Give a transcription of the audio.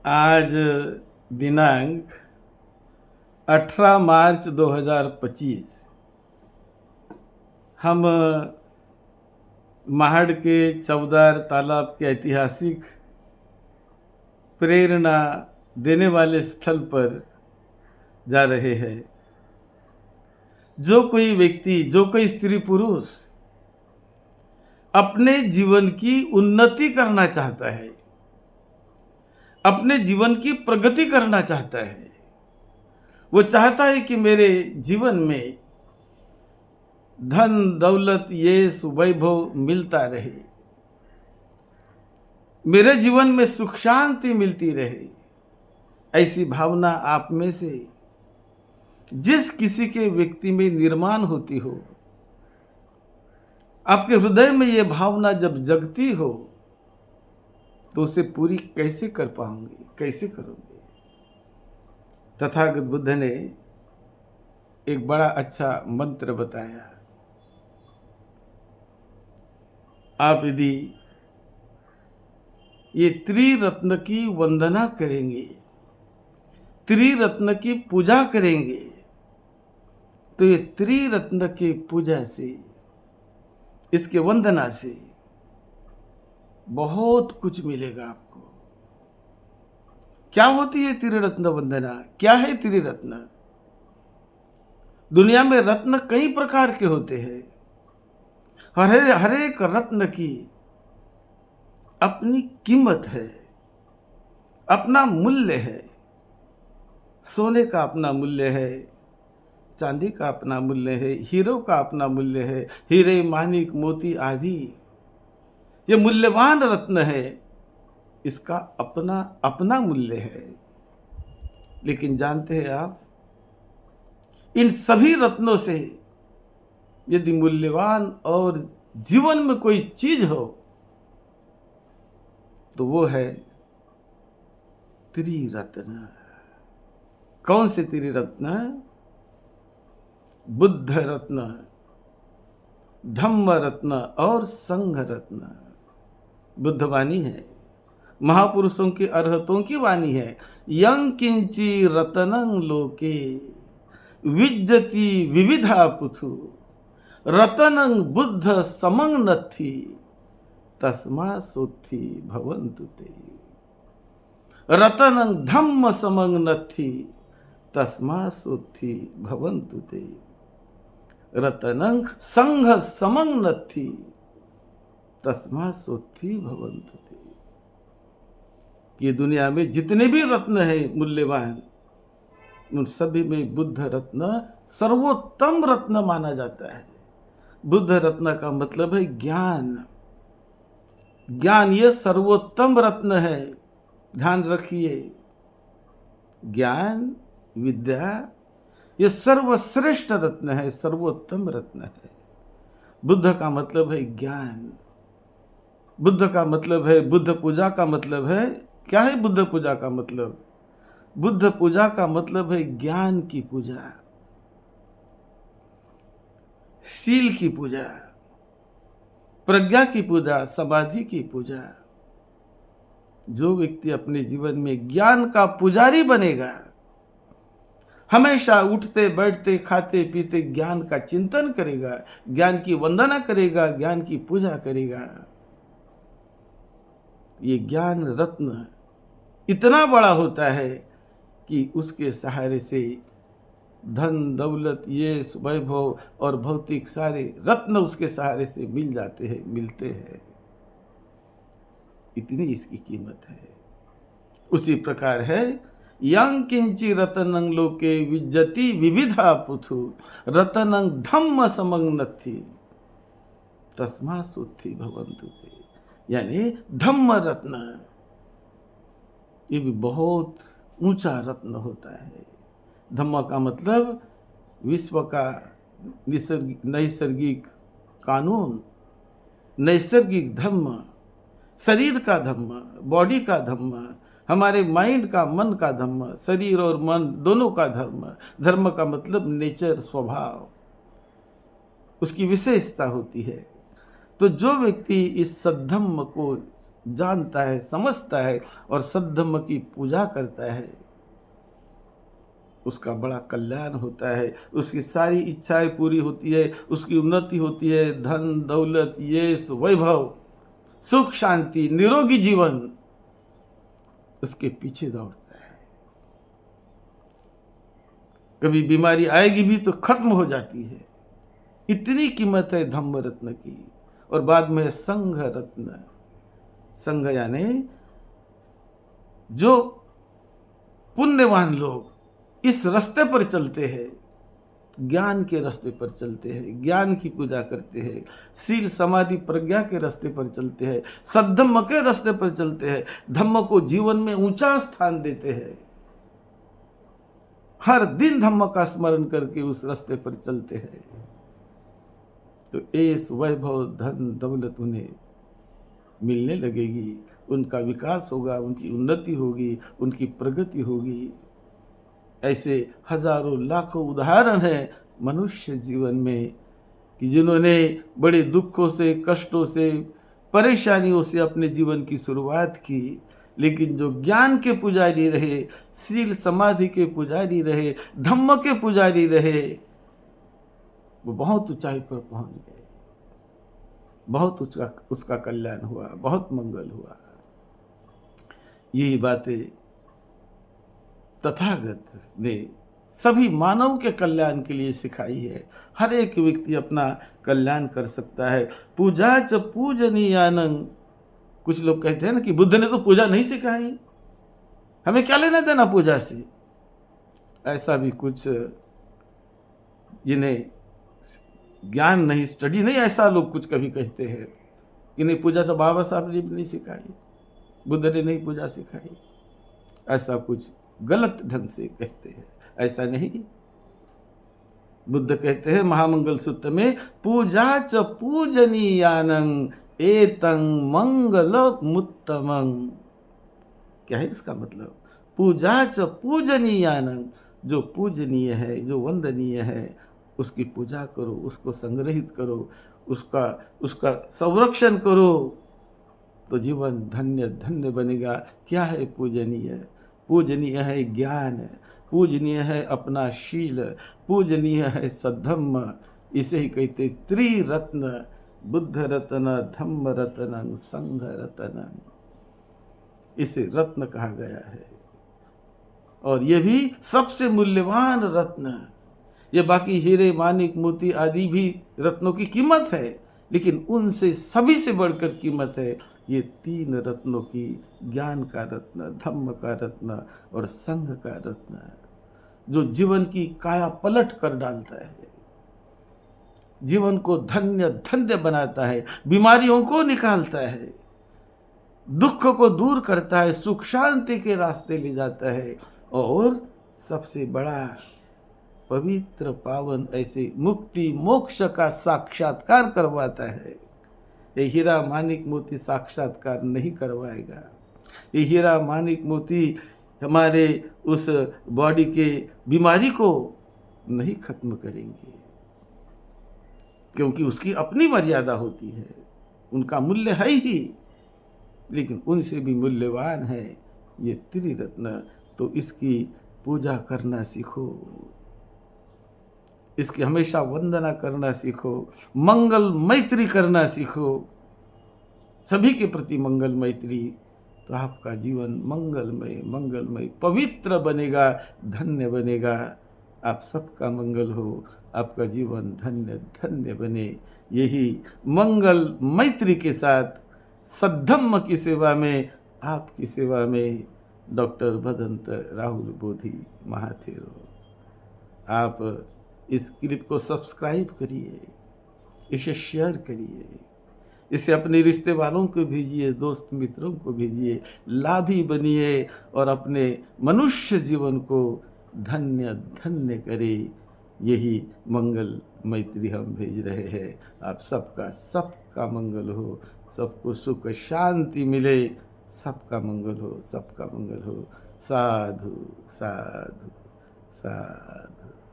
आज दिनांक 18 मार्च 2025 हम महाड़ के चौदार तालाब के ऐतिहासिक प्रेरणा देने वाले स्थल पर जा रहे हैं। जो कोई व्यक्ति, जो कोई स्त्री पुरुष अपने जीवन की उन्नति करना चाहता है, अपने जीवन की प्रगति करना चाहता है, वो चाहता है कि मेरे जीवन में धन दौलत यश वैभव मिलता रहे, मेरे जीवन में सुख शांति मिलती रहे। ऐसी भावना आप में से जिस किसी के व्यक्ति में निर्माण होती हो, आपके हृदय में ये भावना जब जगती हो तो उसे पूरी कैसे कर पाओगे, कैसे करोगे? तथागत बुद्ध ने एक बड़ा अच्छा मंत्र बताया। आप यदि ये त्रिरत्न की वंदना करेंगे, त्रिरत्न की पूजा करेंगे, तो ये त्रिरत्न की पूजा से, इसके वंदना से बहुत कुछ मिलेगा आपको। क्या होती है त्रिरत्न वंदना? क्या है त्रिरत्न? दुनिया में रत्न कई प्रकार के होते हैं। हर एक रत्न की अपनी कीमत है, अपना मूल्य है। सोने का अपना मूल्य है, चांदी का अपना मूल्य है, हीरो का अपना मूल्य है, हीरे मानिक मोती आदि ये मूल्यवान रत्न है, इसका अपना अपना मूल्य है। लेकिन जानते हैं आप, इन सभी रत्नों से यदि मूल्यवान और जीवन में कोई चीज हो तो वो है त्रिरत्न। कौन से त्रिरत्न? बुद्ध रत्न, धम्म रत्न और संघ रत्न। बुद्ध वाणी है, महापुरुषों की अरहतों की वाणी है। यं किंची रतनं लोके विज्जति विविधा पुथु रतनं बुद्ध समं नत्थि तस्मा सोत्थि भवन्तु ते। रतनं धम्म समं नत्थि तस्मा सोत्थि भवन्तु ते। रतनं संघ समं नत्थि तस्मा सोत्थि भवन्तु ते। ये दुनिया में जितने भी रत्न हैं मूल्यवान, उन सभी में बुद्ध रत्न सर्वोत्तम रत्न माना जाता है। बुद्ध रत्न का मतलब है ज्ञान। ज्ञान ये सर्वोत्तम रत्न है। ध्यान रखिए, ज्ञान विद्या ये सर्वश्रेष्ठ रत्न है, सर्वोत्तम रत्न है। बुद्ध का मतलब है ज्ञान। बुद्ध का मतलब है, बुद्ध पूजा का मतलब है, क्या है बुद्ध पूजा का मतलब? बुद्ध पूजा का मतलब है ज्ञान की पूजा, शील की पूजा, प्रज्ञा की पूजा, समाधि की पूजा। जो व्यक्ति अपने जीवन में ज्ञान का पुजारी बनेगा, हमेशा उठते बैठते खाते पीते ज्ञान का चिंतन करेगा, ज्ञान की वंदना करेगा, ज्ञान की पूजा करेगा, ये ज्ञान रत्न इतना बड़ा होता है कि उसके सहारे से धन दौलत यश वैभव और भौतिक सारे रत्न उसके सहारे से मिल जाते हैं, मिलते हैं। इतनी इसकी कीमत है। उसी प्रकार है यं किंची रतनं लोके विज्जति विविधा पुथु रतनं धम्म समं नत्थि तस्मा सोत्थि भवन्तु ते। यानी धम्म रत्न ये भी बहुत ऊंचा रत्न होता है। धम्म का मतलब विश्व का नैसर्गिक कानून, नैसर्गिक धम्म, शरीर का धम्म, बॉडी का धम्म, हमारे माइंड का, मन का धम्म, शरीर और मन दोनों का धर्म। धर्म का मतलब नेचर, स्वभाव, उसकी विशेषता होती है। तो जो व्यक्ति इस सद्धम्म को जानता है, समझता है और सद्धम्म की पूजा करता है, उसका बड़ा कल्याण होता है, उसकी सारी इच्छाएं पूरी होती है, उसकी उन्नति होती है, धन दौलत यश वैभव सुख शांति निरोगी जीवन उसके पीछे दौड़ता है। कभी बीमारी आएगी भी तो खत्म हो जाती है। इतनी कीमत है धम्म रत्न की। और बाद में संघ रत्न, संघ यानी जो पुण्यवान लोग इस रास्ते पर चलते हैं, ज्ञान के रास्ते पर चलते हैं, ज्ञान की पूजा करते हैं, शील समाधि प्रज्ञा के रास्ते पर चलते हैं, सद्धम्म के रास्ते पर चलते हैं, धम्म को जीवन में ऊंचा स्थान देते हैं, हर दिन धम्म का स्मरण करके उस रास्ते पर चलते हैं, तो ऐस वैभव धन दौलत उन्हें मिलने लगेगी, उनका विकास होगा, उनकी उन्नति होगी, उनकी प्रगति होगी। ऐसे हजारों लाखों उदाहरण हैं मनुष्य जीवन में कि जिन्होंने बड़े दुखों से, कष्टों से, परेशानियों से अपने जीवन की शुरुआत की, लेकिन जो ज्ञान के पुजारी रहे, शील समाधि के पुजारी रहे, धम्म के पुजारी रहे, वो बहुत ऊंचाई पर पहुंच गए, बहुत उसका कल्याण हुआ, बहुत मंगल हुआ। यही बातें तथागत ने सभी मानव के कल्याण के लिए सिखाई है। हर एक व्यक्ति अपना कल्याण कर सकता है। पूजा च पूजनीयानं, कुछ लोग कहते हैं ना कि बुद्ध ने तो पूजा नहीं सिखाई, हमें क्या लेना देना पूजा से। ऐसा भी कुछ जिन्हें ज्ञान नहीं, स्टडी नहीं, ऐसा लोग कुछ कभी कहते हैं कि नहीं पूजा तो बाबा साहब ने भी नहीं सिखाई, बुद्ध ने नहीं पूजा सिखाई। ऐसा कुछ गलत ढंग से कहते हैं, ऐसा नहीं। बुद्ध कहते हैं महामंगल सूत्र में, पूजा च पूजनीयानं एतं मंगलमुत्तमं। क्या है इसका मतलब? पूजा च पूजनीयानं, जो पूजनीय है, जो वंदनीय है, उसकी पूजा करो, उसको संग्रहित करो, उसका संरक्षण करो, तो जीवन धन्य धन्य बनेगा। क्या है पूजनीय? पूजनीय है ज्ञान, पूजनीय है अपना शील, पूजनीय है सद्धम्म। इसे ही कहते त्रिरत्न, बुद्ध रत्न, धम्म रत्न, संघ रत्न। इसे रत्न कहा गया है। और ये भी सबसे मूल्यवान रत्न। ये बाकी हीरे मानिक मोती आदि भी रत्नों की कीमत है, लेकिन उनसे सभी से बढ़कर कीमत है ये तीन रत्नों की, ज्ञान का रत्न, धम्म का रत्न और संघ का रत्न, जो जीवन की काया पलट कर डालता है, जीवन को धन्य धन्य बनाता है, बीमारियों को निकालता है, दुख को दूर करता है, सुख शांति के रास्ते ले जाता है, और सबसे बड़ा पवित्र पावन ऐसे मुक्ति मोक्ष का साक्षात्कार करवाता है। ये हीरा मानिक मोती साक्षात्कार नहीं करवाएगा। ये हीरा मानिक मोती हमारे उस बॉडी के बीमारी को नहीं खत्म करेंगे, क्योंकि उसकी अपनी मर्यादा होती है, उनका मूल्य है ही, लेकिन उनसे भी मूल्यवान है ये त्रिरत्न। तो इसकी पूजा करना सीखो, इसकी हमेशा वंदना करना सीखो, मंगल मैत्री करना सीखो, सभी के प्रति मंगल मैत्री, तो आपका जीवन मंगलमय मंगलमय पवित्र बनेगा, धन्य बनेगा। आप सबका मंगल हो, आपका जीवन धन्य धन्य बने। यही मंगल मैत्री के साथ सद्धम्म की सेवा में, आपकी सेवा में डॉक्टर भदंत राहुल बोधि महाथेरो। आप इस क्लिप को सब्सक्राइब करिए, इसे शेयर करिए, इसे अपने रिश्ते वालों को भेजिए, दोस्त मित्रों को भेजिए, लाभी बनिए और अपने मनुष्य जीवन को धन्य धन्य करे। यही मंगल मैत्री हम भेज रहे हैं। आप सबका मंगल हो, सबको सुख शांति मिले, सबका मंगल हो, सबका मंगल हो। साधु साधु साधु।